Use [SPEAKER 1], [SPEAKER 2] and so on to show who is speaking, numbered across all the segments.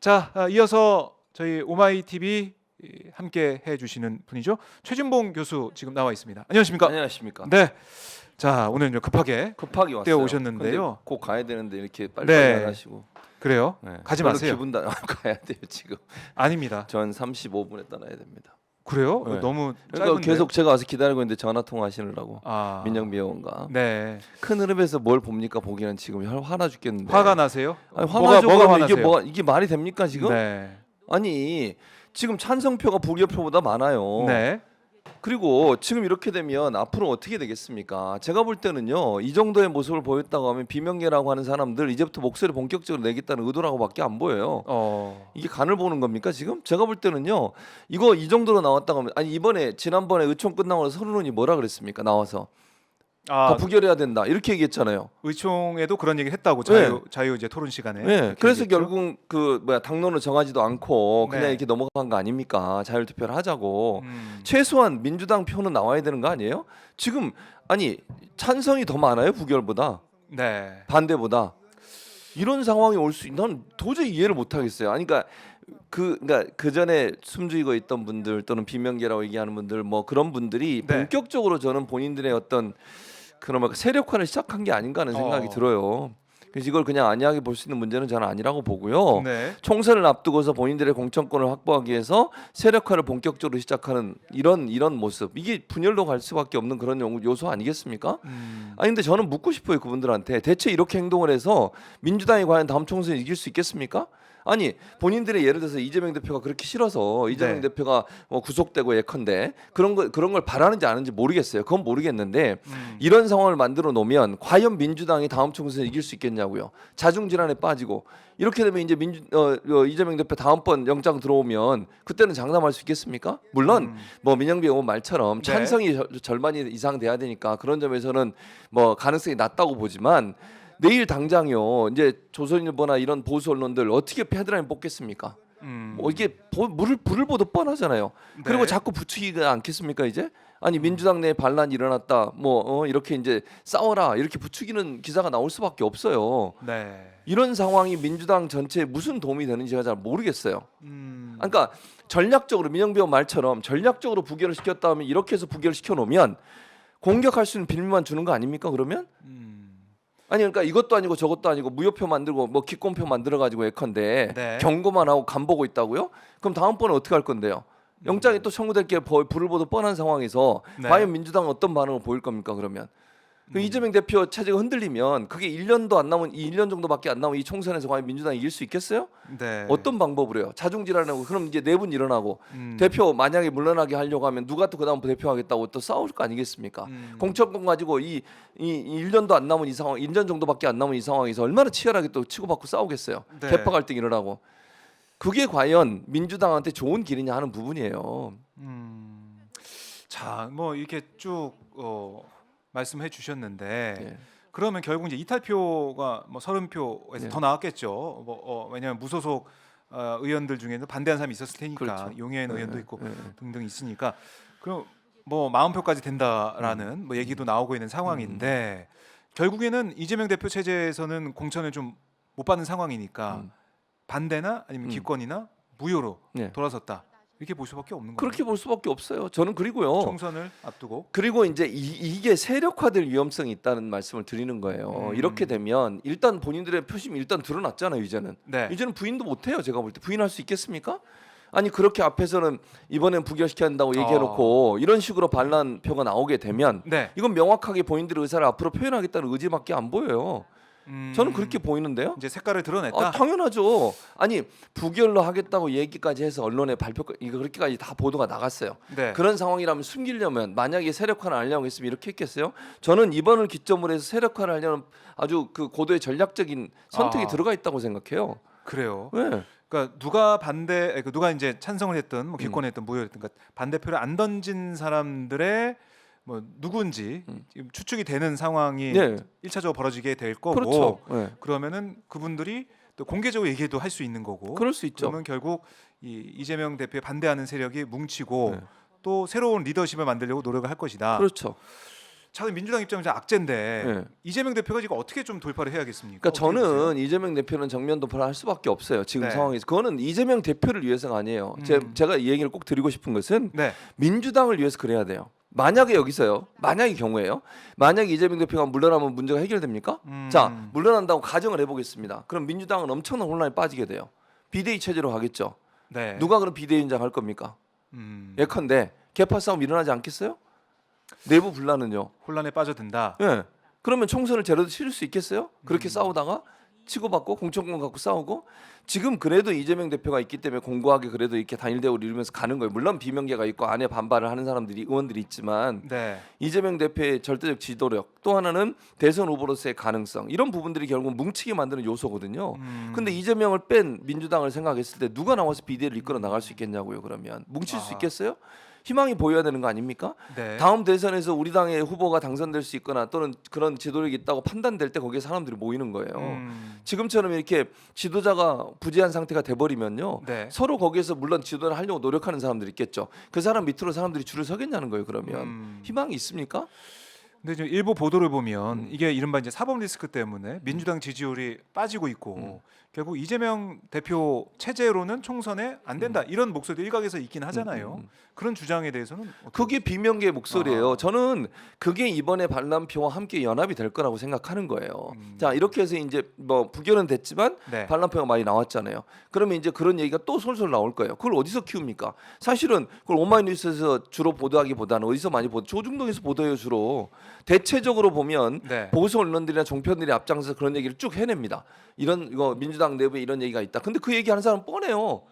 [SPEAKER 1] 자, 이어서 저희 오마이 TV 함께 해주시는 분이죠. 최진봉 교수 지금 나와 있습니다. 안녕하십니까?
[SPEAKER 2] 안녕하십니까?
[SPEAKER 1] 네. 자, 오늘 좀 급하게
[SPEAKER 2] 왔어요.
[SPEAKER 1] 뛰어오셨는데요.
[SPEAKER 2] 근데 꼭 가야 되는데 이렇게 빨리
[SPEAKER 1] 네.
[SPEAKER 2] 안 하시고.
[SPEAKER 1] 그래요?
[SPEAKER 2] 네.
[SPEAKER 1] 가지
[SPEAKER 2] 별로
[SPEAKER 1] 마세요.
[SPEAKER 2] 기분 나 가야 돼요 지금.
[SPEAKER 1] 아닙니다.
[SPEAKER 2] 전 35분에 떠나야 됩니다.
[SPEAKER 1] 그래요?
[SPEAKER 2] 네.
[SPEAKER 1] 너무
[SPEAKER 2] 그러니까
[SPEAKER 1] 짧은데.
[SPEAKER 2] 계속 제가 와서 기다리고 있는데 전화 통화하시느라고.
[SPEAKER 1] 아.
[SPEAKER 2] 민영비 의원과.
[SPEAKER 1] 네.
[SPEAKER 2] 큰 흐름에서 뭘 봅니까? 보기는 지금 화나 죽겠는데.
[SPEAKER 1] 화가 나세요?
[SPEAKER 2] 아니, 화나죠.
[SPEAKER 1] 뭐가
[SPEAKER 2] 그러면
[SPEAKER 1] 화나세요?
[SPEAKER 2] 이게 말이 됩니까 지금?
[SPEAKER 1] 네.
[SPEAKER 2] 아니 지금 찬성표가 부결표보다 많아요.
[SPEAKER 1] 네.
[SPEAKER 2] 그리고 지금 이렇게 되면 앞으로 어떻게 되겠습니까? 제가 볼 때는요, 이 정도의 모습을 보였다고 하면 비명계라고 하는 사람들 이제부터 목소리 본격적으로 내겠다는 의도라고밖에 안 보여요. 이게 간을 보는 겁니까 지금? 제가 볼 때는요, 이거 이 정도로 나왔다고 하면, 아니 지난번에 의총 끝나고 서른원이 뭐라 그랬습니까? 나와서 다 부결해야 된다 이렇게 얘기했잖아요.
[SPEAKER 1] 의총에도 그런 얘기 했다고 자유 이제 토론 시간에.
[SPEAKER 2] 네. 그래서
[SPEAKER 1] 얘기했죠?
[SPEAKER 2] 결국 당론을 정하지도 않고 그냥
[SPEAKER 1] 네.
[SPEAKER 2] 이렇게 넘어간 거 아닙니까? 자율투표를 하자고. 최소한 민주당 표는 나와야 되는 거 아니에요? 지금 아니 찬성이 더 많아요 부결보다
[SPEAKER 1] 네.
[SPEAKER 2] 반대보다. 이런 상황이 올 수, 난 도저히 이해를 못 하겠어요. 아니 그러니까 그 전에 숨죽이고 있던 분들 또는 비명계라고 얘기하는 분들 뭐 그런 분들이
[SPEAKER 1] 네.
[SPEAKER 2] 본격적으로 저는 본인들의 어떤 그런 세력화를 시작한 게 아닌가 하는 생각이 들어요. 그래서 이걸 그냥 안이하게 볼 수 있는 문제는 저는 아니라고 보고요.
[SPEAKER 1] 네.
[SPEAKER 2] 총선을 앞두고서 본인들의 공천권을 확보하기 위해서 세력화를 본격적으로 시작하는 이런 모습, 이게 분열로 갈 수밖에 없는 그런 요소 아니겠습니까? 아니 근데 저는 묻고 싶어요 그분들한테. 대체 이렇게 행동을 해서 민주당이 과연 다음 총선에 이길 수 있겠습니까? 아니 본인들의 예를 들어서 이재명 대표가 그렇게 싫어서 이재명
[SPEAKER 1] 네.
[SPEAKER 2] 대표가 구속되고 예컨대 그런 걸 바라는지 아는지 모르겠어요. 그건 모르겠는데 이런 상황을 만들어 놓으면 과연 민주당이 다음 총선에 이길 수 있겠냐고요. 자중질환에 빠지고 이렇게 되면 이제 이재명 대표 다음번 영장 들어오면 그때는 장담할 수 있겠습니까? 물론 뭐 민영비 의원 말처럼
[SPEAKER 1] 네.
[SPEAKER 2] 찬성이 절반 이상 돼야 되니까 그런 점에서는 뭐 가능성이 낮다고 보지만. 내일 당장요. 이제 조선일보나 이런 보수 언론들 어떻게 헤드라인 뽑겠습니까? 이게 불을 보듯 뻔하잖아요.
[SPEAKER 1] 네.
[SPEAKER 2] 그리고 자꾸 부추기가 않겠습니까 이제? 아니 민주당 내에 반란이 일어났다. 이렇게 이제 싸워라 이렇게 부추기는 기사가 나올 수밖에 없어요.
[SPEAKER 1] 네.
[SPEAKER 2] 이런 상황이 민주당 전체에 무슨 도움이 되는지 제가 잘 모르겠어요. 그러니까 전략적으로 민영비 의원 말처럼 전략적으로 부결을 시켰다 하면 이렇게 해서 부결을 시켜놓으면 공격할 수 있는 빌미만 주는 거 아닙니까 그러면? 아니 그러니까 이것도 아니고 저것도 아니고 무효표 만들고 뭐 기권표 만들어 가지고 예컨대
[SPEAKER 1] 네.
[SPEAKER 2] 경고만 하고 간 보고 있다고요? 그럼 다음번에 어떻게 할 건데요? 영장이 또 청구될 게 불을 보듯 뻔한 상황에서
[SPEAKER 1] 네.
[SPEAKER 2] 과연 민주당은 어떤 반응을 보일 겁니까 그러면? 그 이재명 대표 체제가 흔들리면 그게 1년도 안 남은 1년 정도밖에 안 남은 이 총선에서 과연 민주당이 이길 수 있겠어요?
[SPEAKER 1] 네.
[SPEAKER 2] 어떤 방법으로 해요? 자중질환하고 그럼 이제 내분 일어나고 대표 만약에 물러나게 하려고 하면 누가 또 그다음 대표하겠다고 또 싸울 거 아니겠습니까? 공천권 가지고 이 1년도 안 남은 이 상황, 1년 정도밖에 안 남은 이 상황에서 얼마나 치열하게 또 치고받고 싸우겠어요?
[SPEAKER 1] 네.
[SPEAKER 2] 개파 갈등이 일어나고 그게 과연 민주당한테 좋은 길이냐 하는 부분이에요.
[SPEAKER 1] 자, 뭐 이렇게 쭉 말씀해 주셨는데
[SPEAKER 2] 네.
[SPEAKER 1] 그러면 결국 이제 이탈표가 뭐 30표에서
[SPEAKER 2] 네.
[SPEAKER 1] 더 나왔겠죠. 왜냐하면 무소속 의원들 중에는 반대한 사람이 있었을 테니까
[SPEAKER 2] 그렇죠.
[SPEAKER 1] 용해인 의원도
[SPEAKER 2] 네,
[SPEAKER 1] 있고
[SPEAKER 2] 네.
[SPEAKER 1] 등등 있으니까 그럼 뭐 40표까지 된다라는 뭐 얘기도 나오고 있는 상황인데 결국에는 이재명 대표 체제에서는 공천을 좀 못 받는 상황이니까 반대나 아니면 기권이나 무효로
[SPEAKER 2] 네.
[SPEAKER 1] 돌아섰다 이렇게 볼 수밖에 없는 거예요.
[SPEAKER 2] 그렇게 볼 수밖에 없어요. 저는 그리고요.
[SPEAKER 1] 총선을 앞두고
[SPEAKER 2] 그리고 이제 이게 세력화될 위험성이 있다는 말씀을 드리는 거예요. 이렇게 되면 일단 본인들의 표심이 일단 드러났잖아요. 이제는
[SPEAKER 1] 네.
[SPEAKER 2] 이제는 부인도 못해요. 제가 볼 때 부인할 수 있겠습니까? 아니 그렇게 앞에서는 이번엔 부결시켜야 한다고 얘기해놓고 이런 식으로 반란표가 나오게 되면
[SPEAKER 1] 네.
[SPEAKER 2] 이건 명확하게 본인들의 의사를 앞으로 표현하겠다는 의지밖에 안 보여요. 저는 그렇게 보이는데요.
[SPEAKER 1] 이제 색깔을 드러냈다.
[SPEAKER 2] 당연하죠. 아니 부결로 하겠다고 얘기까지 해서 언론에 이거 그렇게까지 다 보도가 나갔어요.
[SPEAKER 1] 네.
[SPEAKER 2] 그런 상황이라면 숨기려면 만약에 세력화를 하려고 했으면 이렇게 했겠어요? 저는 이번을 기점으로 해서 세력화를 하려는 아주 그 고도의 전략적인 선택이 들어가 있다고 생각해요.
[SPEAKER 1] 그래요.
[SPEAKER 2] 네.
[SPEAKER 1] 그러니까 누가 이제 찬성을 했든 뭐 기권했든 무효했든 그러니까 반대표를 안 던진 사람들의 뭐 누군지 지금 추측이 되는 상황이
[SPEAKER 2] 네.
[SPEAKER 1] 1차적으로 벌어지게 될 거고
[SPEAKER 2] 그렇죠. 네.
[SPEAKER 1] 그러면은 그분들이 또 공개적으로 얘기도 할 수 있는 거고
[SPEAKER 2] 그럴 수 있죠.
[SPEAKER 1] 그러면 결국 이재명 대표에 반대하는 세력이 뭉치고
[SPEAKER 2] 네.
[SPEAKER 1] 또 새로운 리더십을 만들려고 노력을 할 것이다.
[SPEAKER 2] 그렇죠.
[SPEAKER 1] 자 민주당 입장에서 악재인데
[SPEAKER 2] 네.
[SPEAKER 1] 이재명 대표가 지금 어떻게 좀 돌파를 해야겠습니까?
[SPEAKER 2] 그러니까
[SPEAKER 1] 어떻게 보세요?
[SPEAKER 2] 저는 이재명 대표는 정면 돌파를 할 수밖에 없어요. 지금
[SPEAKER 1] 네.
[SPEAKER 2] 상황에서 그거는 이재명 대표를 위해서가 아니에요. 제가 이 얘기를 꼭 드리고 싶은 것은
[SPEAKER 1] 네.
[SPEAKER 2] 민주당을 위해서 그래야 돼요. 만약에 여기서요. 만약의 경우에요. 만약에 이재명 대표가 물러나면 문제가 해결됩니까? 자, 물러난다고 가정을 해보겠습니다. 그럼 민주당은 엄청난 혼란에 빠지게 돼요. 비대위 체제로 가겠죠.
[SPEAKER 1] 네.
[SPEAKER 2] 누가 그럼 비대위원장 할 겁니까? 예컨대 개파 싸움 일어나지 않겠어요? 내부 분란은요.
[SPEAKER 1] 혼란에 빠져든다.
[SPEAKER 2] 예. 그러면 총선을 제대로 치를 수 있겠어요? 그렇게 싸우다가 치고받고 공천권 갖고 싸우고 지금 그래도 이재명 대표가 있기 때문에 공고하게 그래도 이렇게 단일 대우를 이루면서 가는 거예요. 물론 비명계가 있고 안에 반발을 하는 사람들이 의원들이 있지만
[SPEAKER 1] 네.
[SPEAKER 2] 이재명 대표의 절대적 지도력 또 하나는 대선 후보로서의 가능성 이런 부분들이 결국 뭉치게 만드는 요소거든요. 근데 이재명을 뺀 민주당을 생각했을 때 누가 나와서 비대위를 이끌어 나갈 수 있겠냐고요. 그러면 뭉칠 수 있겠어요? 희망이 보여야 되는 거 아닙니까?
[SPEAKER 1] 네.
[SPEAKER 2] 다음 대선에서 우리 당의 후보가 당선될 수 있거나 또는 그런 지도력이 있다고 판단될 때 거기에 사람들이 모이는 거예요. 지금처럼 이렇게 지도자가 부재한 상태가 돼버리면요.
[SPEAKER 1] 네.
[SPEAKER 2] 서로 거기에서 물론 지도를 하려고 노력하는 사람들이 있겠죠. 그 사람 밑으로 사람들이 줄을 서겠냐는 거예요. 그러면 희망이 있습니까?
[SPEAKER 1] 근데 지금 일부 보도를 보면 이게 이른바 이제 사법 리스크 때문에 민주당 지지율이 빠지고 있고 결국 이재명 대표 체제로는 총선에 안 된다 이런 목소리도 일각에서 있긴 하잖아요. 그런 주장에 대해서는
[SPEAKER 2] 그게 비명계의 목소리예요. 저는 그게 이번에 반란표와 함께 연합이 될 거라고 생각하는 거예요. 자 이렇게 해서 이제 뭐 부결은 됐지만
[SPEAKER 1] 네.
[SPEAKER 2] 반란표가 많이 나왔잖아요. 그러면 이제 그런 얘기가 또 솔솔 나올 거예요. 그걸 어디서 키웁니까? 사실은 그걸 오마이뉴스에서 주로 보도하기보다는 어디서 많이 보도? 조중동에서 보도해요 주로. 대체적으로 보면
[SPEAKER 1] 네.
[SPEAKER 2] 보수 언론들이나 종편들이 앞장서서 그런 얘기를 쭉 해냅니다. 이런 이거 민주당 내부에 이런 얘기가 있다. 근데 그 얘기하는 사람 뻔해요.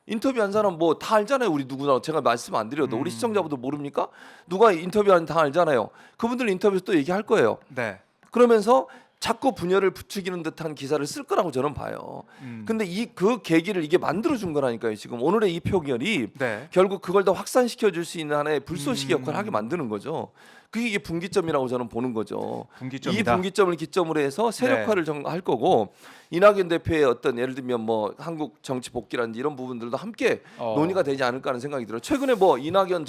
[SPEAKER 2] 인터뷰한 사람 뭐 다 알잖아요. 우리 누구나 제가 말씀 안 드려도 우리 시청자분들 모릅니까? 누가 인터뷰하는 다 알잖아요. 그분들 인터뷰에서 또 얘기할 거예요.
[SPEAKER 1] 네.
[SPEAKER 2] 그러면서 자꾸 분열을 부추기는 듯한 기사를 쓸 거라고 저는 봐요. 근데 그 계기를 이게 만들어 준 거라니까요. 지금 오늘의 이 표결이
[SPEAKER 1] 네.
[SPEAKER 2] 결국 그걸 더 확산시켜 줄 수 있는 하나의 불쏘시개 역할을 하게 만드는 거죠. 그게 이게 분기점이라고 저는 보는 거죠.
[SPEAKER 1] 분기점이다.
[SPEAKER 2] 이 분기점을 기점으로 해서 세력화를 할 거고 이낙연 대표의 어떤 예를 들면 뭐 한국 정치 복귀라든지 이런 부분들도 함께 논의가 되지 않을까 하는 생각이 들어요. 최근에 뭐 이낙연,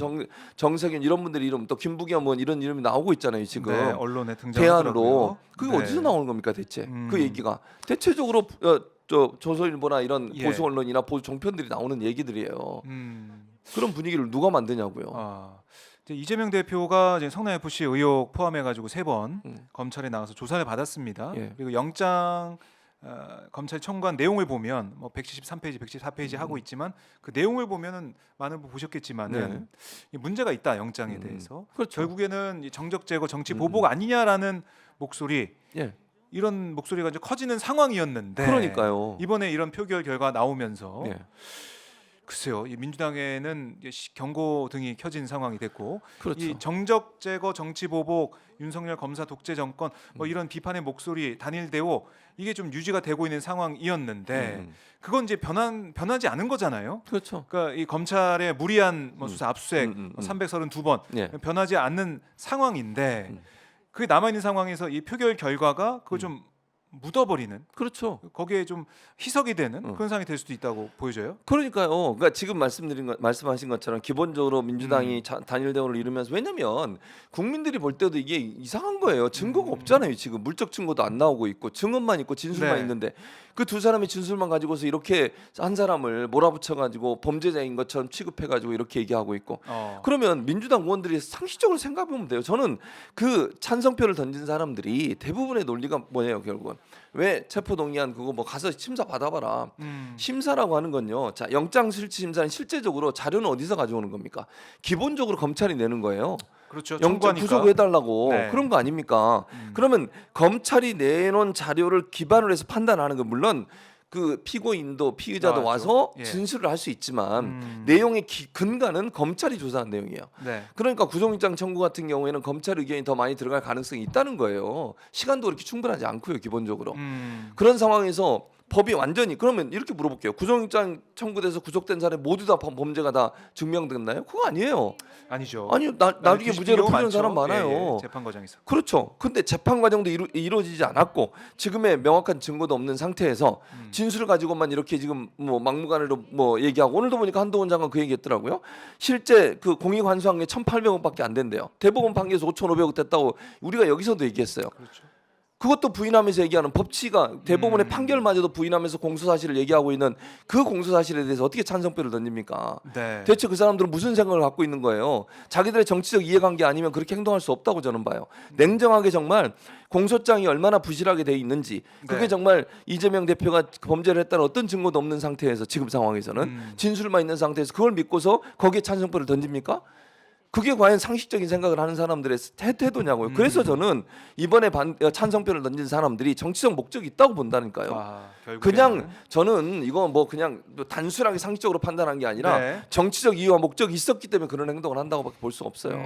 [SPEAKER 2] 정세균 이런 분들의 이름 또 김부겸 뭐 이런 이름이 나오고 있잖아요. 지금
[SPEAKER 1] 네, 언론에 등장하더라고요.
[SPEAKER 2] 대안으로 그게
[SPEAKER 1] 네.
[SPEAKER 2] 어디서 나오는 겁니까 대체? 그 얘기가 대체적으로 저 조선일보나 이런
[SPEAKER 1] 예.
[SPEAKER 2] 보수 언론이나 보수 종편들이 나오는 얘기들이에요.
[SPEAKER 1] 음.
[SPEAKER 2] 그런 분위기를 누가 만드냐고요.
[SPEAKER 1] 이제 이재명 대표가 이제 성남 FC 의혹 포함해가지고 3번
[SPEAKER 2] 음.
[SPEAKER 1] 검찰에 나가서 조사를 받았습니다.
[SPEAKER 2] 예.
[SPEAKER 1] 그리고 영장 검찰 청구한 내용을 보면 뭐 173페이지, 174페이지 하고 있지만 그 내용을 보면은 많은 분 보셨겠지만은 문제가 있다 영장에 대해서.
[SPEAKER 2] 그렇죠.
[SPEAKER 1] 결국에는 이 정적 제거, 정치 보복 아니냐라는 목소리.
[SPEAKER 2] 예.
[SPEAKER 1] 이런 목소리가 이제 커지는 상황이었는데
[SPEAKER 2] 그러니까요.
[SPEAKER 1] 이번에 이런 표결 결과 나오면서
[SPEAKER 2] 예.
[SPEAKER 1] 글쎄요, 이 민주당에는 이제 경고 등이 켜진 상황이 됐고
[SPEAKER 2] 그렇죠.
[SPEAKER 1] 이 정적 제거, 정치 보복, 윤석열 검사 독재 정권 뭐 이런 비판의 목소리 단일 대우 이게 좀 유지가 되고 있는 상황이었는데 그건 이제 변하지 않은 거잖아요.
[SPEAKER 2] 그렇죠.
[SPEAKER 1] 그러니까 이 검찰의 무리한 뭐 수사 압수수색 332번
[SPEAKER 2] 예.
[SPEAKER 1] 변하지 않는 상황인데 그게 남아 있는 상황에서 이 표결 결과가 그걸 좀 묻어버리는
[SPEAKER 2] 그렇죠.
[SPEAKER 1] 거기에 좀 희석이 되는 그런 상황이 될 수도 있다고 보여져요.
[SPEAKER 2] 그러니까요. 그러니까 지금 말씀하신 것처럼 기본적으로 민주당이 단일 대우를 이루면서 왜냐면 국민들이 볼 때도 이게 이상한 거예요. 증거가 없잖아요. 지금 물적 증거도 안 나오고 있고 증언만 있고 진술만
[SPEAKER 1] 네.
[SPEAKER 2] 있는데 그 두 사람의 진술만 가지고서 이렇게 한 사람을 몰아붙여 가지고 범죄자인 것처럼 취급해 가지고 이렇게 얘기하고 있고 그러면 민주당 의원들이 상식적으로 생각해 보면 돼요. 저는 그 찬성표를 던진 사람들이 대부분의 논리가 뭐냐요, 결국은. 왜 체포동의안 그거 뭐 가서 심사 받아봐라. 심사라고 하는 건요. 자, 영장 실질 심사는 실제적으로 자료는 어디서 가져오는 겁니까? 기본적으로 검찰이 내는 거예요.
[SPEAKER 1] 그렇죠.
[SPEAKER 2] 영장
[SPEAKER 1] 청구하니까.
[SPEAKER 2] 구속해달라고
[SPEAKER 1] 네.
[SPEAKER 2] 그런 거 아닙니까? 그러면 검찰이 내놓은 자료를 기반으로 해서 판단하는 건 물론 그 피고인도 피의자도
[SPEAKER 1] 맞죠.
[SPEAKER 2] 와서
[SPEAKER 1] 예.
[SPEAKER 2] 진술을 할 수 있지만 내용의 근간은 검찰이 조사한 내용이에요.
[SPEAKER 1] 네.
[SPEAKER 2] 그러니까 구속영장 청구 같은 경우에는 검찰 의견이 더 많이 들어갈 가능성이 있다는 거예요. 시간도 그렇게 충분하지 않고요, 기본적으로. 그런 상황에서 법이 완전히 그러면 이렇게 물어볼게요. 구속영장 청구돼서 구속된 사람이 모두 다 범죄가 다 증명됐나요? 그거 아니에요.
[SPEAKER 1] 아니죠.
[SPEAKER 2] 아니요. 나중에 무죄로 풀리는 사람 많아요.
[SPEAKER 1] 예, 예. 재판 과정에서.
[SPEAKER 2] 그렇죠. 근데 재판 과정도 이루어지지 않았고 지금의 명확한 증거도 없는 상태에서 진술을 가지고만 이렇게 지금 뭐 막무가내로 뭐 얘기하고 오늘도 보니까 한동훈 장관 그 얘기했더라고요. 실제 그 공익 환수한 게 1,800억밖에 안 된대요. 대법원 판결에서 5,500억 됐다고 우리가 여기서도 얘기했어요.
[SPEAKER 1] 그렇죠.
[SPEAKER 2] 그것도 부인하면서 얘기하는 법치가 대법원의 판결마저도 부인하면서 공소사실을 얘기하고 있는 그 공소사실에 대해서 어떻게 찬성표를 던집니까?
[SPEAKER 1] 네.
[SPEAKER 2] 대체 그 사람들은 무슨 생각을 갖고 있는 거예요? 자기들의 정치적 이해관계 아니면 그렇게 행동할 수 없다고 저는 봐요. 냉정하게 정말 공소장이 얼마나 부실하게 돼 있는지 그게
[SPEAKER 1] 네.
[SPEAKER 2] 정말 이재명 대표가 범죄를 했다는 어떤 증거도 없는 상태에서 지금 상황에서는 진술만 있는 상태에서 그걸 믿고서 거기에 찬성표를 던집니까? 그게 과연 상식적인 생각을 하는 사람들의 태도냐고요. 그래서 저는 이번에 찬성표를 던진 사람들이 정치적 목적이 있다고 본다니까요.
[SPEAKER 1] 결국에는.
[SPEAKER 2] 그냥 저는 이거 뭐 그냥 단순하게 상식적으로 판단한 게 아니라
[SPEAKER 1] 네.
[SPEAKER 2] 정치적 이유와 목적이 있었기 때문에 그런 행동을 한다고밖에 볼 수 없어요.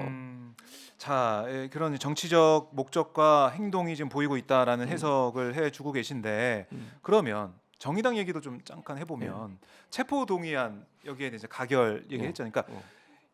[SPEAKER 1] 자, 그런 정치적 목적과 행동이 지금 보이고 있다라는 해석을 해주고 계신데 그러면 정의당 얘기도 좀 잠깐 해보면 체포 동의안 여기에 이제 가결 얘기했죠. 그러니까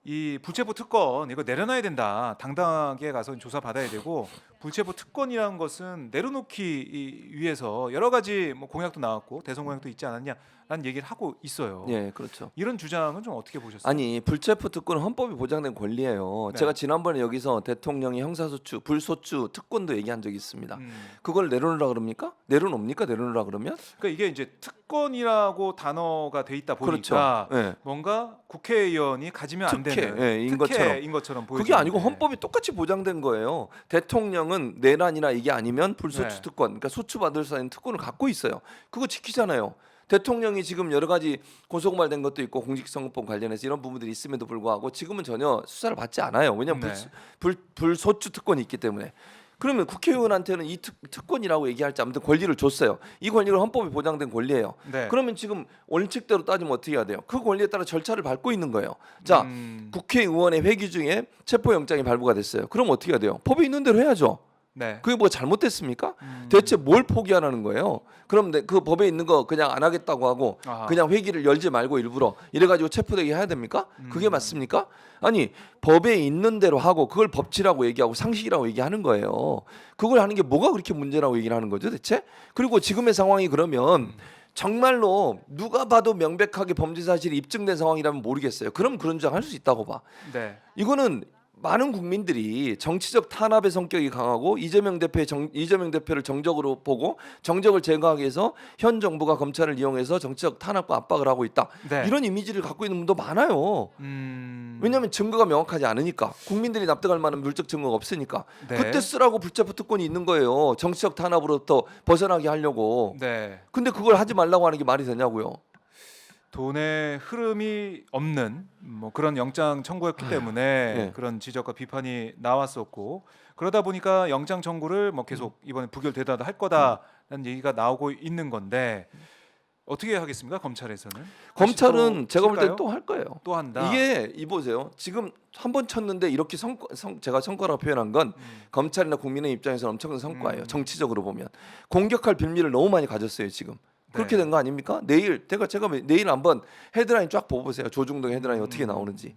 [SPEAKER 1] 이 불체포 특권 이거 내려놔야 된다. 당당하게 가서 조사 받아야 되고 불체포 특권이라는 것은 내려놓기 위해서 여러 가지 뭐 공약도 나왔고 대선 공약도 있지 않았냐라는 얘기를 하고 있어요.
[SPEAKER 2] 예, 그렇죠.
[SPEAKER 1] 이런 주장은 좀 어떻게 보셨어요?
[SPEAKER 2] 아니 불체포 특권은 헌법이 보장된 권리예요.
[SPEAKER 1] 네.
[SPEAKER 2] 제가 지난번에 여기서 대통령이 형사소추, 불소추 특권도 얘기한 적이 있습니다. 그걸 내려놓으라 그럽니까? 내려놓습니까? 내려놓으라 그러면?
[SPEAKER 1] 그러니까 이게 이제 특권이라고 단어가 돼 있다 보니까
[SPEAKER 2] 그렇죠. 예.
[SPEAKER 1] 뭔가 국회의원이 가지면 안 되는
[SPEAKER 2] 특혜인
[SPEAKER 1] 것처럼 보이죠.
[SPEAKER 2] 그게 아니고 헌법이 똑같이 보장된 거예요. 대통령은 내란이나 이게 아니면 불소추
[SPEAKER 1] 네.
[SPEAKER 2] 특권, 그러니까 소추받을 수 있는 특권을 갖고 있어요. 그거 지키잖아요. 대통령이 지금 여러 가지 고소고발된 것도 있고 공직선거법 관련해서 이런 부분들이 있음에도 불구하고 지금은 전혀 수사를 받지 않아요. 왜냐하면
[SPEAKER 1] 네.
[SPEAKER 2] 불소추 특권이 있기 때문에. 그러면 국회의원한테는 이 특권이라고 얘기할지 아무튼 권리를 줬어요. 이 권리가 헌법에 보장된 권리예요.
[SPEAKER 1] 네.
[SPEAKER 2] 그러면 지금 원칙대로 따지면 어떻게 해야 돼요? 그 권리에 따라 절차를 밟고 있는 거예요. 자, 국회의원의 회기 중에 체포영장이 발부가 됐어요. 그럼 어떻게 해야 돼요? 법에 있는 대로 해야죠.
[SPEAKER 1] 네.
[SPEAKER 2] 그게 뭐 잘못됐습니까? 대체 뭘 포기하라는 거예요? 그럼 그 법에 있는 거 그냥 안 하겠다고 하고
[SPEAKER 1] 아하.
[SPEAKER 2] 그냥 회기를 열지 말고 일부러 이래가지고 체포되게 해야 됩니까? 그게 맞습니까? 아니 법에 있는 대로 하고 그걸 법치라고 얘기하고 상식이라고 얘기하는 거예요. 그걸 하는 게 뭐가 그렇게 문제라고 얘기를 하는 거죠 대체? 그리고 지금의 상황이 그러면 정말로 누가 봐도 명백하게 범죄 사실이 입증된 상황이라면 모르겠어요. 그럼 그런 주장할 수 있다고 봐.
[SPEAKER 1] 네.
[SPEAKER 2] 이거는 많은 국민들이 정치적 탄압의 성격이 강하고 이재명 대표를 정적으로 보고 정적을 제거하기 위해서 현 정부가 검찰을 이용해서 정치적 탄압과 압박을 하고 있다.
[SPEAKER 1] 네.
[SPEAKER 2] 이런 이미지를 갖고 있는 분도 많아요. 왜냐하면 증거가 명확하지 않으니까 국민들이 납득할 만한 물적 증거가 없으니까
[SPEAKER 1] 네.
[SPEAKER 2] 그때 쓰라고 불체포 특권이 있는 거예요. 정치적 탄압으로부터 벗어나게 하려고.
[SPEAKER 1] 네.
[SPEAKER 2] 근데 그걸 하지 말라고 하는 게 말이 되냐고요.
[SPEAKER 1] 돈의 흐름이 없는 뭐 그런 영장 청구였기 때문에
[SPEAKER 2] 네.
[SPEAKER 1] 그런 지적과 비판이 나왔었고 그러다 보니까 영장 청구를 뭐 계속 이번에 부결되더라도 할 거다라는 얘기가 나오고 있는 건데 어떻게 하겠습니까? 검찰에서는
[SPEAKER 2] 검찰은 제가 볼
[SPEAKER 1] 칠까요?
[SPEAKER 2] 때 또 할 거예요.
[SPEAKER 1] 또 한다.
[SPEAKER 2] 이게 이 보세요. 지금 한 번 쳤는데 이렇게 제가 성과라고 표현한 건 검찰이나 국민의 입장에서는 엄청난 성과예요. 정치적으로 보면 공격할 빌미를 너무 많이 가졌어요. 지금 그렇게
[SPEAKER 1] 네.
[SPEAKER 2] 된 거 아닙니까? 내일 제가 내일 한번 헤드라인 쫙 보세요. 조중동 헤드라인 어떻게 나오는지.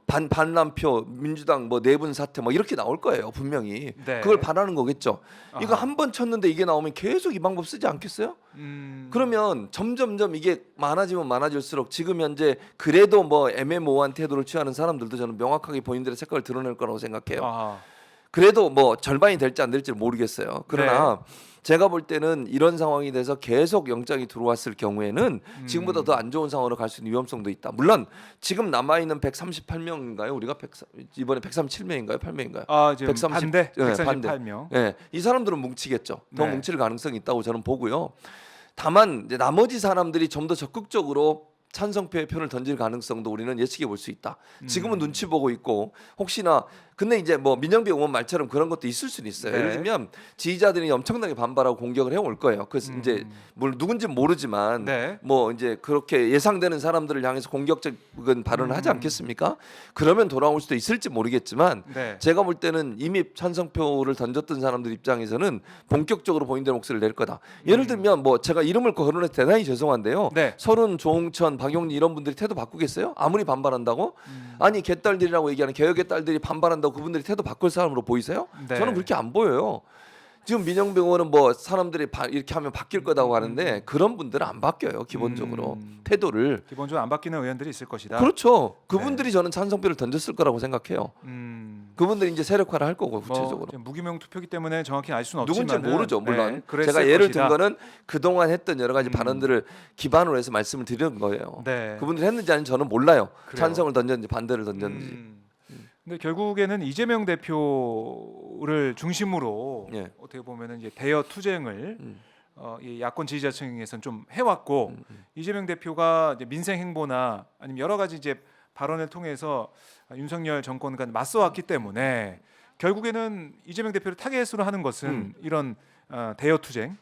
[SPEAKER 2] 반란표 민주당 뭐 내분 사태 뭐 이렇게 나올 거예요 분명히.
[SPEAKER 1] 네.
[SPEAKER 2] 그걸 바라는 거겠죠. 이거
[SPEAKER 1] 아하.
[SPEAKER 2] 한 번 쳤는데 이게 나오면 계속 이 방법 쓰지 않겠어요? 그러면 점점점 이게 많아지면 많아질수록 지금 현재 그래도 뭐 애매모호한 태도를 취하는 사람들도 저는 명확하게 본인들의 색깔을 드러낼 거라고 생각해요.
[SPEAKER 1] 아하.
[SPEAKER 2] 그래도 뭐 절반이 될지 안 될지 모르겠어요. 그러나 제가 볼 때는 이런 상황이 돼서 계속 영장이 들어왔을 경우에는 지금보다 더 안 좋은 상황으로 갈 수 있는 위험성도 있다. 물론 지금 남아 있는 138명인가요? 우리가 이번에 137명인가요? 8명인가요?
[SPEAKER 1] 아, 지금
[SPEAKER 2] 130,
[SPEAKER 1] 반대
[SPEAKER 2] 네,
[SPEAKER 1] 138명.
[SPEAKER 2] 예, 이 사람들은 뭉치겠죠. 더
[SPEAKER 1] 네.
[SPEAKER 2] 뭉칠 가능성이 있다고 저는 보고요. 다만 이제 나머지 사람들이 좀 더 적극적으로 찬성표의 표를 던질 가능성도 우리는 예측해 볼 수 있다. 지금은 눈치 보고 있고 혹시나 근데 이제 뭐 민영배 의원 말처럼 그런 것도 있을 수는 있어요.
[SPEAKER 1] 네.
[SPEAKER 2] 예를 들면 지지자들이 엄청나게 반발하고 공격을 해올 거예요. 그래서 이제 물론 누군지는 모르지만
[SPEAKER 1] 네.
[SPEAKER 2] 뭐 이제 그렇게 예상되는 사람들을 향해서 공격적인 발언을 하지 않겠습니까? 그러면 돌아올 수도 있을지 모르겠지만
[SPEAKER 1] 네.
[SPEAKER 2] 제가 볼 때는 이미 찬성표를 던졌던 사람들 입장에서는 본격적으로 본인들의 목소리를 낼 거다. 예를 들면 뭐 제가 이름을 거론해서 대단히 죄송한데요.
[SPEAKER 1] 네.
[SPEAKER 2] 서른, 조홍천, 박용진 이런 분들이 태도 바꾸겠어요? 아무리 반발한다고? 아니 개딸들이라고 얘기하는 개혁의 딸들이 반발한다고 그분들이 태도 바꿀 사람으로 보이세요?
[SPEAKER 1] 네.
[SPEAKER 2] 저는 그렇게 안 보여요. 지금 민영배 의원은 뭐 사람들이 이렇게 하면 바뀔 거다고 하는데 그런 분들은 안 바뀌어요. 기본적으로 태도를.
[SPEAKER 1] 기본적으로 안 바뀌는 의원들이 있을 것이다.
[SPEAKER 2] 그렇죠. 그분들이 저는 찬성표를 던졌을 거라고 생각해요.
[SPEAKER 1] 음.
[SPEAKER 2] 그분들이 이제 세력화를 할 거고 구체적으로.
[SPEAKER 1] 뭐 무기명 투표기 때문에 정확히 알 수는
[SPEAKER 2] 누군지
[SPEAKER 1] 없지만
[SPEAKER 2] 모르죠. 물론
[SPEAKER 1] 그랬을
[SPEAKER 2] 제가 예를
[SPEAKER 1] 것이다.
[SPEAKER 2] 든 거는 그동안 했던 여러 가지 발언들을 기반으로 해서 말씀을 드리는 거예요.
[SPEAKER 1] 네.
[SPEAKER 2] 그분들이 했는지 아닌지 저는 몰라요.
[SPEAKER 1] 그래요.
[SPEAKER 2] 찬성을 던졌는지 반대를 던졌는지.
[SPEAKER 1] 근데 결국에는 이재명 대표를 중심으로
[SPEAKER 2] 예.
[SPEAKER 1] 어떻게 보면은 이제 대여 투쟁을 이 야권 지지자층에서는 좀 해왔고 이재명 대표가 이제 민생 행보나 아니면 여러 가지 이제 발언을 통해서 윤석열 정권과 맞서왔기 때문에 결국에는 이재명 대표를 타겟으로 하는 것은 이런 대여 투쟁,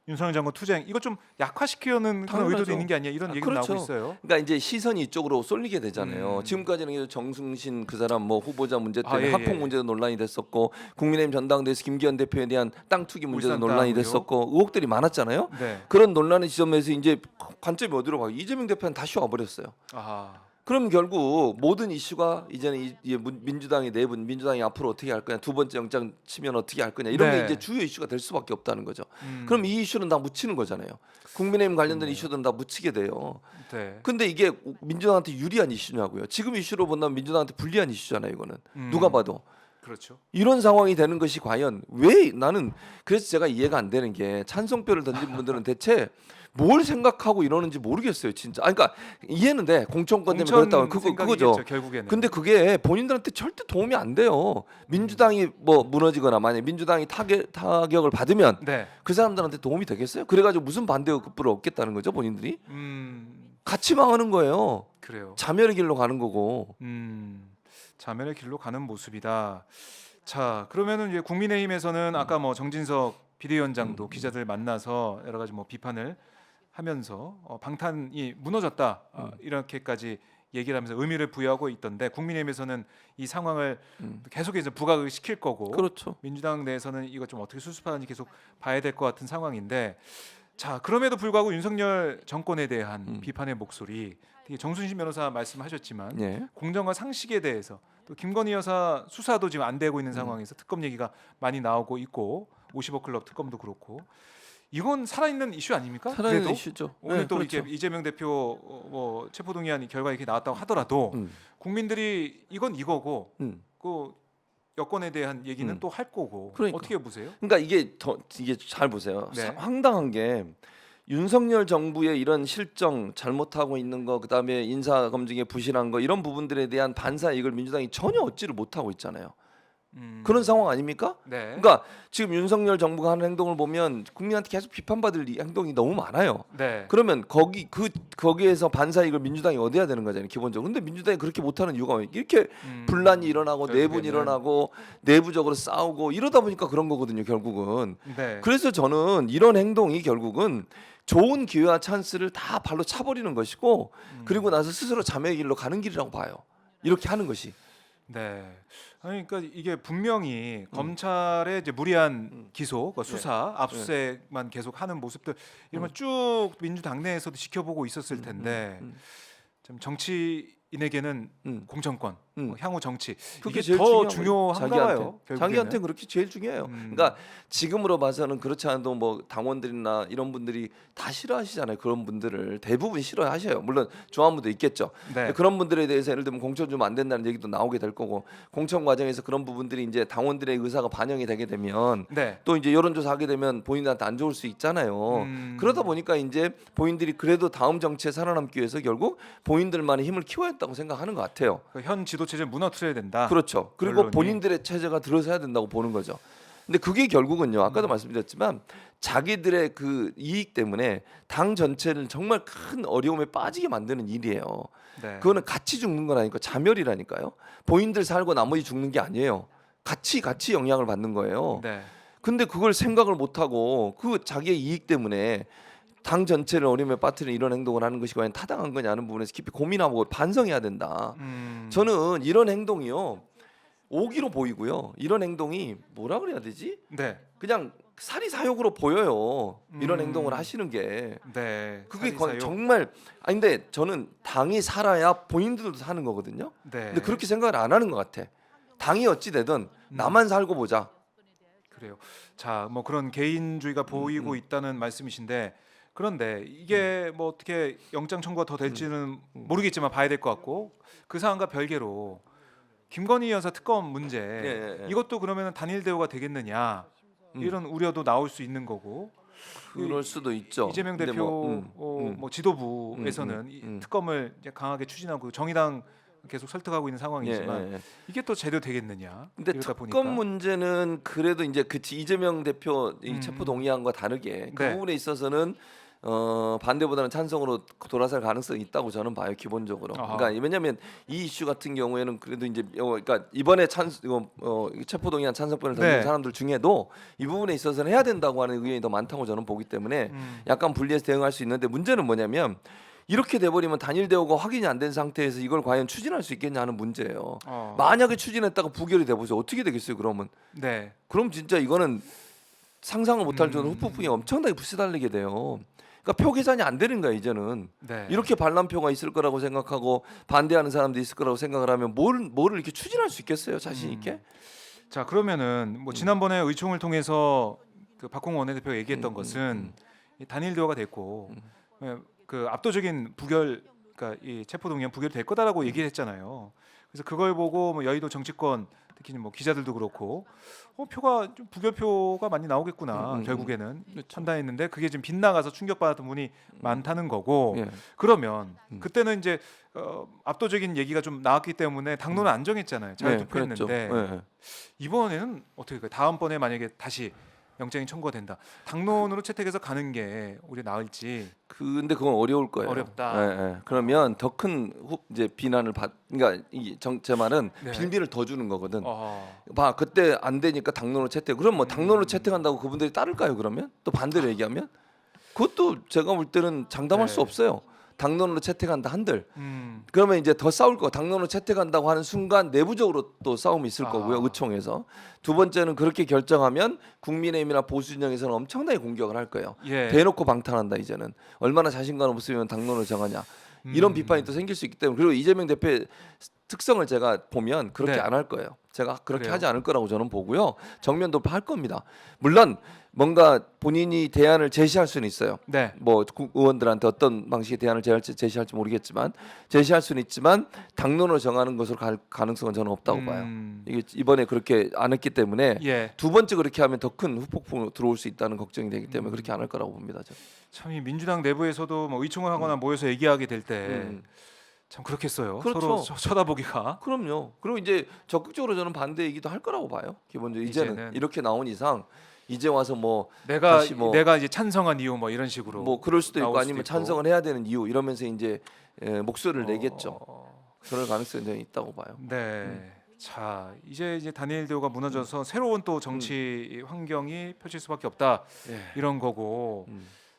[SPEAKER 1] 윤석열 정권 투쟁 이거 좀 약화시키려는 그런
[SPEAKER 2] 당연하죠.
[SPEAKER 1] 의도도 있는 게 아니냐 이런 얘기도
[SPEAKER 2] 그렇죠.
[SPEAKER 1] 나오고 있어요.
[SPEAKER 2] 그러니까 이제 시선이 이쪽으로 쏠리게 되잖아요. 지금까지는 정승신 그 사람 뭐 후보자 문제 때문에
[SPEAKER 1] 예,
[SPEAKER 2] 학폭
[SPEAKER 1] 예.
[SPEAKER 2] 문제도 논란이 됐었고 국민의힘 전당대회에서 김기현 대표에 대한 땅 투기 문제도
[SPEAKER 1] 울산
[SPEAKER 2] 논란이
[SPEAKER 1] 땅
[SPEAKER 2] 됐었고 의혹들이 많았잖아요.
[SPEAKER 1] 네.
[SPEAKER 2] 그런 논란의 지점에서 이제 관점이 어디로 가요? 이재명 대표는 다시 와버렸어요.
[SPEAKER 1] 아하.
[SPEAKER 2] 그럼 결국 모든 이슈가 이제는 민주당이 내분, 민주당이 앞으로 어떻게 할 거냐, 두 번째 영장 치면 어떻게 할 거냐 이런
[SPEAKER 1] 네.
[SPEAKER 2] 게 이제 주요 이슈가 될 수밖에 없다는 거죠. 그럼 이 이슈는 다 묻히는 거잖아요. 국민의힘 관련된 이슈들은 다 묻히게 돼요.
[SPEAKER 1] 네.
[SPEAKER 2] 근데 이게 민주당한테 유리한 이슈냐고요. 지금 이슈로 본다면 민주당한테 불리한 이슈잖아요. 이거는 누가 봐도.
[SPEAKER 1] 그렇죠.
[SPEAKER 2] 이런 상황이 되는 것이 과연 왜 나는 그래서 제가 이해가 안 되는 게 찬성표를 던진 분들은 대체 뭘 생각하고 이러는지 모르겠어요, 진짜. 아, 그러니까 이해는 돼. 공천권 때문에 그렇다고 그거죠.
[SPEAKER 1] 결국에는.
[SPEAKER 2] 근데 그게 본인들한테 절대 도움이 안 돼요. 민주당이 뭐 무너지거나 만약 민주당이 타격을 받으면
[SPEAKER 1] 네.
[SPEAKER 2] 그 사람들한테 도움이 되겠어요? 그래가지고 무슨 반대의 급부를 얻겠다는 거죠, 본인들이? 같이 망하는 거예요.
[SPEAKER 1] 그래요.
[SPEAKER 2] 자멸의 길로 가는 거고.
[SPEAKER 1] 자멸의 길로 가는 모습이다. 자, 그러면은 이제 국민의힘에서는 아까 뭐 정진석 비대위원장도 기자들 만나서 여러 가지 뭐 비판을 하면서 방탄이 무너졌다 이렇게까지 얘기를 하면서 의미를 부여하고 있던데 국민의힘에서는 이 상황을 계속해서 부각을 시킬 거고
[SPEAKER 2] 그렇죠.
[SPEAKER 1] 민주당 내에서는 이거 좀 어떻게 수습하는지 계속 봐야 될 것 같은 상황인데 자 그럼에도 불구하고 윤석열 정권에 대한 비판의 목소리 되게 정순신 변호사 말씀하셨지만
[SPEAKER 2] 예.
[SPEAKER 1] 공정과 상식에 대해서 또 김건희 여사 수사도 지금 안 되고 있는 상황에서 특검 얘기가 많이 나오고 있고 50억 클럽 특검도 그렇고 이건 살아있는 이슈 아닙니까?
[SPEAKER 2] 살아있는
[SPEAKER 1] 그래도
[SPEAKER 2] 이슈죠.
[SPEAKER 1] 오늘
[SPEAKER 2] 네,
[SPEAKER 1] 또
[SPEAKER 2] 그렇죠.
[SPEAKER 1] 이렇게 이재명 대표 뭐 체포동의안 결과 이렇게 나왔다고 하더라도 국민들이 이건 이거고 그 여권에 대한 얘기는 또 할 거고
[SPEAKER 2] 그러니까.
[SPEAKER 1] 어떻게 보세요?
[SPEAKER 2] 그러니까 이게 잘 보세요.
[SPEAKER 1] 네.
[SPEAKER 2] 황당한 게 윤석열 정부의 이런 실정 잘못하고 있는 거 그다음에 인사 검증에 부실한 거 이런 부분들에 대한 반사 이익을 민주당이 전혀 얻지를 못하고 있잖아요. 그런 상황 아닙니까?
[SPEAKER 1] 네.
[SPEAKER 2] 그러니까 지금 윤석열 정부가 하는 행동을 보면 국민한테 계속 비판받을 행동이 너무 많아요.
[SPEAKER 1] 네.
[SPEAKER 2] 그러면 거기에서 반사 이익을 민주당이 얻어야 되는 거잖아요, 기본적으로. 근데 민주당이 그렇게 못하는 이유가 왜 이렇게 분란이 일어나고 내분이
[SPEAKER 1] 결국에는.
[SPEAKER 2] 일어나고 내부적으로 싸우고 이러다 보니까 그런 거거든요, 결국은.
[SPEAKER 1] 네.
[SPEAKER 2] 그래서 저는 이런 행동이 결국은 좋은 기회와 찬스를 다 발로 차버리는 것이고 그리고 나서 스스로 자멸의 길로 가는 길이라고 봐요. 이렇게 하는 것이.
[SPEAKER 1] 네. 아니 그러니까 이게 분명히 검찰의 이제 무리한 기소, 그러니까 수사, 압수수색만 계속 하는 모습들 이런 걸 쭉 민주당 내에서도 지켜보고 있었을 텐데 좀 정치인에게는 공천권, 향후 정치
[SPEAKER 2] 그게
[SPEAKER 1] 이게
[SPEAKER 2] 제일
[SPEAKER 1] 더
[SPEAKER 2] 중요한
[SPEAKER 1] 중요한가 봐요.
[SPEAKER 2] 자기한테 그렇게 제일 중요해요. 그러니까 지금으로 봐서는 그렇지 않아도 뭐 당원들이나 이런 분들이 다 싫어하시잖아요. 그런 분들을 대부분 싫어하셔요. 물론 좋아하는 분도 있겠죠.
[SPEAKER 1] 네.
[SPEAKER 2] 그런 분들에 대해서 예를 들면 공천 주면 안 된다는 얘기도 나오게 될 거고 공천 과정에서 그런 부분들이 이제 당원들의 의사가 반영이 되게 되면
[SPEAKER 1] 네.
[SPEAKER 2] 또 이제 여론조사 하게 되면 본인한테 안 좋을 수 있잖아요. 그러다 보니까 이제 본인들이 그래도 다음 정치에 살아남기 위해서 결국 본인들만의 힘을 키워야 했다고 생각하는 것 같아요.
[SPEAKER 1] 그 현 지도 체제 무너뜨려야 된다.
[SPEAKER 2] 그렇죠. 그리고
[SPEAKER 1] 결론이.
[SPEAKER 2] 본인들의 체제가 들어서야 된다고 보는 거죠. 근데 그게 결국은요. 아까도 말씀드렸지만 자기들의 그 이익 때문에 당 전체를 정말 큰 어려움에 빠지게 만드는 일이에요.
[SPEAKER 1] 네.
[SPEAKER 2] 그거는 같이 죽는 거라니까 자멸이라니까요. 본인들 살고 나머지 죽는 게 아니에요. 같이 영향을 받는 거예요.
[SPEAKER 1] 네.
[SPEAKER 2] 근데 그걸 생각을 못 하고 그 자기의 이익 때문에 당 전체를 어려움에 빠뜨리는 이런 행동을 하는 것이 과연 타당한 거냐는 부분에서 깊이 고민하고 반성해야 된다. 저는 이런 행동이요. 오기로 보이고요. 이런 행동이 뭐라 그래야 되지?
[SPEAKER 1] 네.
[SPEAKER 2] 그냥 사리사욕으로 보여요. 이런 행동을 하시는 게.
[SPEAKER 1] 네.
[SPEAKER 2] 그게
[SPEAKER 1] 사리사욕.
[SPEAKER 2] 정말 근데 저는 당이 살아야 본인들도 사는 거거든요.
[SPEAKER 1] 네.
[SPEAKER 2] 근데 그렇게 생각을 안 하는 것 같아. 당이 어찌 되든 나만 살고 보자.
[SPEAKER 1] 그래요. 자, 뭐 그런 개인주의가 보이고 있다는 말씀이신데 그런데 이게 뭐 어떻게 영장 청구가 더 될지는 모르겠지만 봐야 될 것 같고 그 사안과 별개로 김건희 여사 특검 문제
[SPEAKER 2] 예.
[SPEAKER 1] 이것도 그러면 단일 대우가 되겠느냐 이런 우려도 나올 수 있는 거고
[SPEAKER 2] 그럴 수도 있죠.
[SPEAKER 1] 이재명
[SPEAKER 2] 근데
[SPEAKER 1] 대표 뭐 지도부에서는 이 특검을 이제 강하게 추진하고 정의당 계속 설득하고 있는 상황이지만
[SPEAKER 2] 예.
[SPEAKER 1] 이게 또 제대로 되겠느냐
[SPEAKER 2] 근데
[SPEAKER 1] 이러다
[SPEAKER 2] 특검
[SPEAKER 1] 보니까
[SPEAKER 2] 문제는 그래도 이제 그 이재명 대표 이 체포 동의안과 다르게 그
[SPEAKER 1] 네.
[SPEAKER 2] 부분에 있어서는 반대보다는 찬성으로 돌아설 가능성이 있다고 저는 봐요 기본적으로.
[SPEAKER 1] 아하.
[SPEAKER 2] 그러니까 왜냐하면 이 이슈 같은 경우에는 그래도 이제 그러니까 이번에 체포 동의안 찬성권을 던진
[SPEAKER 1] 네.
[SPEAKER 2] 사람들 중에도 이 부분에 있어서는 해야 된다고 하는 의견이 더 많다고 저는 보기 때문에 약간 분리해서 대응할 수 있는데 문제는 뭐냐면. 이렇게 돼버리면 단일 대우가 확인이 안 된 상태에서 이걸 과연 추진할 수 있겠냐 하는 문제예요. 만약에 추진했다가 부결이 돼보죠. 어떻게 되겠어요 그러면?
[SPEAKER 1] 네.
[SPEAKER 2] 그럼 진짜 이거는 상상을 못할 정도로 후폭풍이 엄청나게 부시달리게 돼요. 그러니까 표 계산이 안 되는 거야 이제는.
[SPEAKER 1] 네.
[SPEAKER 2] 이렇게 반란표가 있을 거라고 생각하고 반대하는 사람도 있을 거라고 생각을 하면 뭐를 이렇게 추진할 수 있겠어요 자신 있게?
[SPEAKER 1] 자 그러면은 뭐 지난번에 의총을 통해서 그 박홍원 원내대표가 얘기했던 것은 이 단일 대우가 됐고 그 압도적인 부결, 그러니까 이 체포동의안 부결이 될 거다라고 얘기했잖아요. 그래서 그걸 보고 뭐 여의도 정치권 특히 뭐 기자들도 그렇고 표가 좀 부결표가 많이 나오겠구나 결국에는
[SPEAKER 2] 그렇죠.
[SPEAKER 1] 판단했는데 그게 지금 빗나가서 충격받았던 분이 많다는 거고
[SPEAKER 2] 예.
[SPEAKER 1] 그러면 그때는 이제 압도적인 얘기가 좀 나왔기 때문에 당론을 안 정했잖아요. 잘
[SPEAKER 2] 네,
[SPEAKER 1] 투표했는데
[SPEAKER 2] 그랬죠. 예.
[SPEAKER 1] 이번에는 어떻게 할까요? 다음번에 만약에 다시 영장이 청구가 된다. 당론으로 채택해서 가는 게 오히려 나을지.
[SPEAKER 2] 근데 그건 어려울 거예요.
[SPEAKER 1] 어렵다.
[SPEAKER 2] 예. 그러면 더 큰 이제 비난을 그러니까 제 말은
[SPEAKER 1] 네.
[SPEAKER 2] 빌미를 더 주는 거거든.
[SPEAKER 1] 어.
[SPEAKER 2] 봐 그때 안 되니까 당론으로 채택. 그럼 뭐 당론으로 채택한다고 그분들이 따를까요? 그러면 또 반대로 얘기하면 그것도 제가 볼 때는 장담할
[SPEAKER 1] 네.
[SPEAKER 2] 수 없어요. 당론으로 채택한다 한들.
[SPEAKER 1] 음.
[SPEAKER 2] 그러면 이제 더 싸울 거. 당론으로 채택한다고 하는 순간 내부적으로 또 싸움이 있을 거고요. 의총에서. 두 번째는 그렇게 결정하면 국민의힘이나 보수 진영에서는 엄청나게 공격을 할 거예요.
[SPEAKER 1] 예.
[SPEAKER 2] 대놓고 방탄한다 이제는. 얼마나 자신감 없으면 당론을 정하냐. 이런 비판이 또 생길 수 있기 때문에 그리고 이재명 대표의 특성을 제가 보면 그렇게
[SPEAKER 1] 네.
[SPEAKER 2] 안 할 거예요. 제가 그렇게
[SPEAKER 1] 그래요?
[SPEAKER 2] 하지 않을 거라고 저는 보고요. 정면 돌파할 겁니다. 물론 뭔가 본인이 대안을 제시할 수는 있어요.
[SPEAKER 1] 네.
[SPEAKER 2] 뭐 의원들한테 어떤 방식의 대안을 제시할지 모르겠지만 제시할 수는 있지만 당론으로 정하는 것으로 갈 가능성은 저는 없다고 봐요. 이게 이번에 그렇게 안 했기 때문에
[SPEAKER 1] 예.
[SPEAKER 2] 두 번째 그렇게 하면 더 큰 후폭풍이 들어올 수 있다는 걱정이 되기 때문에 그렇게 안 할 거라고 봅니다.
[SPEAKER 1] 참 이 민주당 내부에서도 뭐 의총을 하거나 모여서 얘기하게 될 때 참 그렇겠어요.
[SPEAKER 2] 그렇죠.
[SPEAKER 1] 서로 쳐다보기가.
[SPEAKER 2] 그럼요. 그리고 이제 적극적으로 저는 반대 얘기도 할 거라고 봐요. 기본적으로
[SPEAKER 1] 이제는.
[SPEAKER 2] 이렇게 나온 이상 이제 와서 뭐
[SPEAKER 1] 내가
[SPEAKER 2] 다시 뭐
[SPEAKER 1] 이제 찬성한 이유 뭐 이런 식으로.
[SPEAKER 2] 뭐 그럴 수도 있고
[SPEAKER 1] 나올
[SPEAKER 2] 아니면
[SPEAKER 1] 수도 있고.
[SPEAKER 2] 찬성을 해야 되는 이유 이러면서 이제 목소리를 내겠죠.
[SPEAKER 1] 어.
[SPEAKER 2] 그럴 가능성이 있다고 봐요.
[SPEAKER 1] 네. 자 이제 단일 대우가 무너져서 새로운 또 정치 환경이 펼칠 수밖에 없다
[SPEAKER 2] 예.
[SPEAKER 1] 이런 거고.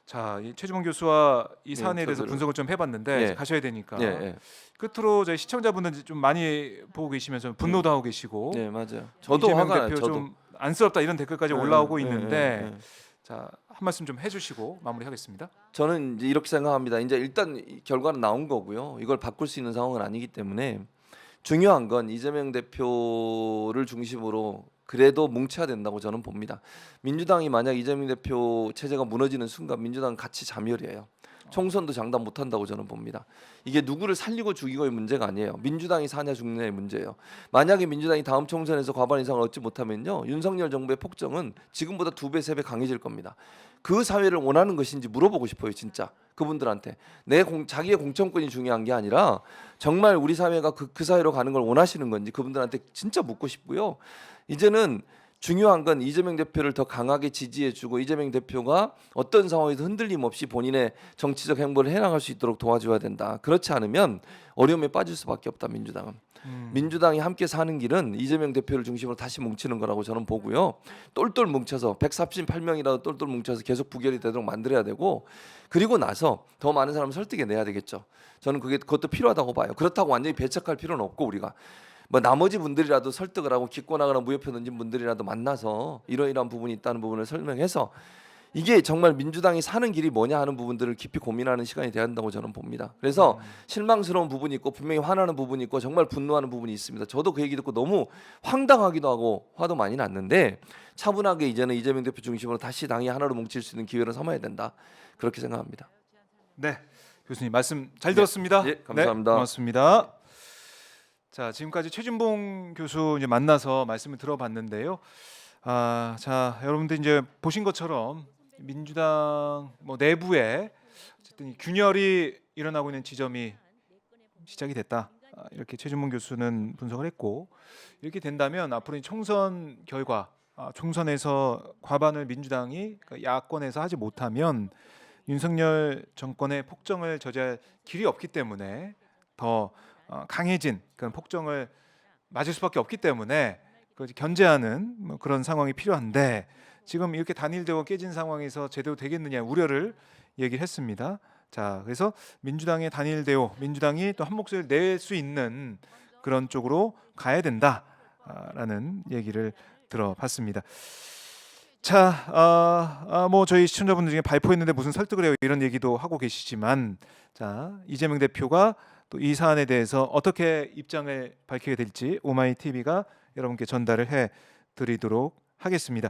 [SPEAKER 1] 자 최주봉 교수와 이
[SPEAKER 2] 네,
[SPEAKER 1] 사안에 대해서
[SPEAKER 2] 인터뷰를.
[SPEAKER 1] 분석을 좀 해봤는데
[SPEAKER 2] 예.
[SPEAKER 1] 이제 가셔야 되니까
[SPEAKER 2] 예.
[SPEAKER 1] 끝으로 저희 시청자분들 좀 많이 보고 계시면서 분노도 하고 계시고
[SPEAKER 2] 네 맞아요. 저도
[SPEAKER 1] 이재명
[SPEAKER 2] 화가 나요.
[SPEAKER 1] 대표
[SPEAKER 2] 저도
[SPEAKER 1] 좀 안쓰럽다 이런 댓글까지 올라오고
[SPEAKER 2] 예,
[SPEAKER 1] 있는데
[SPEAKER 2] 예.
[SPEAKER 1] 자 한 말씀 좀 해주시고 마무리하겠습니다.
[SPEAKER 2] 저는 이제 이렇게 생각합니다. 이제 일단 이 결과는 나온 거고요. 이걸 바꿀 수 있는 상황은 아니기 때문에 중요한 건 이재명 대표를 중심으로 그래도 뭉쳐야 된다고 저는 봅니다. 민주당이 만약 이재명 대표 체제가 무너지는 순간 민주당은 같이 자멸이에요. 총선도 장담 못한다고 저는 봅니다. 이게 누구를 살리고 죽이고의 문제가 아니에요. 민주당이 사냐 죽느냐의 문제예요. 만약에 민주당이 다음 총선에서 과반 이상을 얻지 못하면요. 윤석열 정부의 폭정은 지금보다 2배, 3배 강해질 겁니다. 그 사회를 원하는 것인지 물어보고 싶어요. 진짜 그분들한테. 자기의 공천권이 중요한 게 아니라 정말 우리 사회가 그 사회로 가는 걸 원하시는 건지 그분들한테 진짜 묻고 싶고요. 이제는 중요한 건 이재명 대표를 더 강하게 지지해주고 이재명 대표가 어떤 상황에도 흔들림 없이 본인의 정치적 행보를 해나갈 수 있도록 도와줘야 된다. 그렇지 않으면 어려움에 빠질 수밖에 없다. 민주당은. 민주당이 함께 사는 길은 이재명 대표를 중심으로 다시 뭉치는 거라고 저는 보고요. 똘똘 뭉쳐서 138명이라도 똘똘 뭉쳐서 계속 부결이 되도록 만들어야 되고, 그리고 나서 더 많은 사람을 설득해내야 되겠죠. 저는 그것도 필요하다고 봐요. 그렇다고 완전히 배척할 필요는 없고, 우리가 뭐 나머지 분들이라도 설득을 하고 기권하거나 무효표 던진 분들이라도 만나서 이러이러한 부분이 있다는 부분을 설명해서 이게 정말 민주당이 사는 길이 뭐냐 하는 부분들을 깊이 고민하는 시간이 돼야 한다고 저는 봅니다. 그래서 실망스러운 부분이 있고 분명히 화나는 부분이 있고 정말 분노하는 부분이 있습니다. 저도 그 얘기 듣고 너무 황당하기도 하고 화도 많이 났는데, 차분하게 이제는 이재명 대표 중심으로 다시 당이 하나로 뭉칠 수 있는 기회를 삼아야 된다. 그렇게 생각합니다.
[SPEAKER 1] 네, 교수님 말씀 잘 들었습니다.
[SPEAKER 2] 예, 감사합니다.
[SPEAKER 1] 네, 고맙습니다. 자, 지금까지 최진봉 교수 이제 만나서 말씀을 들어봤는데요. 자, 여러분들 이제 보신 것처럼 민주당 뭐 내부에 어쨌든 이 균열이 일어나고 있는 지점이 시작이 됐다. 이렇게 최진봉 교수는 분석을 했고, 이렇게 된다면 앞으로 이 총선 결과, 총선에서 과반을 민주당이 그러니까 야권에서 하지 못하면 윤석열 정권의 폭정을 저지할 길이 없기 때문에 더 강해진 그런 폭정을 맞을 수밖에 없기 때문에 그걸 견제하는 뭐 그런 상황이 필요한데, 지금 이렇게 단일되고 깨진 상황에서 제대로 되겠느냐 우려를 얘기를 했습니다. 자, 그래서 민주당의 단일대오, 민주당이 또 한 목소리를 낼 수 있는 그런 쪽으로 가야 된다라는 얘기를 들어봤습니다. 자, 뭐 저희 시청자분들 중에 발표했는데 무슨 설득을 해요 이런 얘기도 하고 계시지만, 자, 이재명 대표가 또 이 사안에 대해서 어떻게 입장을 밝히게 될지 오마이TV가 여러분께 전달을 해 드리도록 하겠습니다.